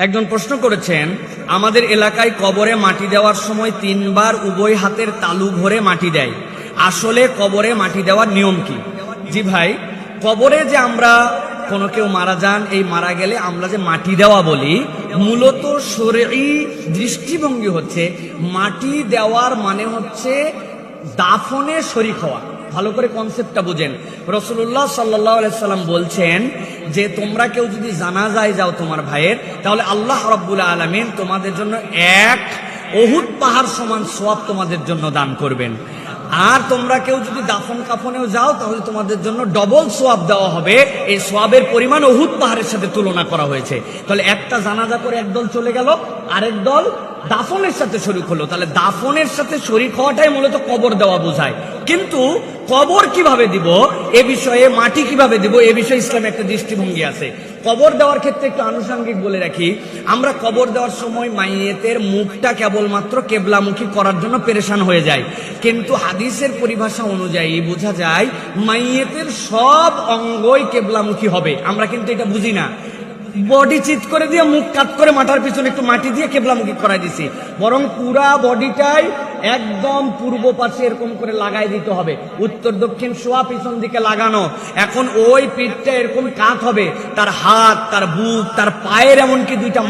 একজন প্রশ্ন করেছেন, আমাদের এলাকায় কবরে মাটি দেওয়ার সময় 3 বার উভয় হাতের তালু ভরে মাটি দেয়, আসলে কবরে মাটি দেওয়ার নিয়ম কি? জি ভাই, কবরে যে আমরা কোনো কেউ মারা যান, এই মারা গেলে আমরা যে মাটি দেওয়া বলি, মূলত শরঈ দৃষ্টিভঙ্গি হচ্ছে মাটি দেওয়ার মানে হচ্ছে দাফনে শরীক হওয়া। ভালো করে কনসেপ্টটা বুঝেন। রাসূলুল্লাহ সাল্লাল্লাহু আলাইহি সাল্লাম বলছেন যে তোমরা কেউ যদি জানাজায় যাও তোমার ভাইয়ের, তাহলে আল্লাহ রাব্বুল আলামিন তোমাদের জন্য 1 উহুদ পাহাড় সমান সওয়াব তোমাদের জন্য দান করবেন। আর তোমরা কেউ যদি দাফন কাফনেও যাও, তাহলে তোমাদের জন্য ডবল সওয়াব দেওয়া হবে। এই সওয়াবের পরিমাণ উহুদ পাহাড়ের সাথে তুলনা করা হয়েছে। তাহলে একটা জানাজা করে একদল চলে গেল, আরেক দল দাফনের সাথে শরীক হলো। তাহলে দাফনের সাথে শরীক হওয়াটাই মূলত কবর দেওয়া বোঝায়। কিন্তু কবর কিভাবে দিব এ বিষয়ে, মাটি কিভাবে দিব এ বিষয়ে ইসলামে একটা দৃষ্টিভঙ্গি আছে। কবর দেওয়ার ক্ষেত্রে একটু আনুষঙ্গিক বলে রাখি, আমরা কবর দেওয়ার সময় মাইয়েতের মুখটা কেবলমাত্র কেবলামুখী করার জন্য পেরেশান হয়ে যায়। কিন্তু হাদিসের পরিভাষা অনুযায়ী বোঝা যায় মাইয়েতের সব অঙ্গই কেবলামুখী হবে। আমরা কিন্তু এটা বুঝি না। বডি চিৎ করে দিয়ে মুখ কাট করে মাথার পিছনে একটু মাটি দিয়ে কেবলামুখী করাই দিছি, বরং পুরা বডিটাই একদম পূর্ব পাশে এরকম করে লাগাই দিতে হবে, উত্তর দক্ষিণ সোয়া পিছন দিকে লাগানো। এখন ওই পিঠটা এরকম কাত হবে, তার হাত, তার বুক, তার পায়ের এমনকি 2টা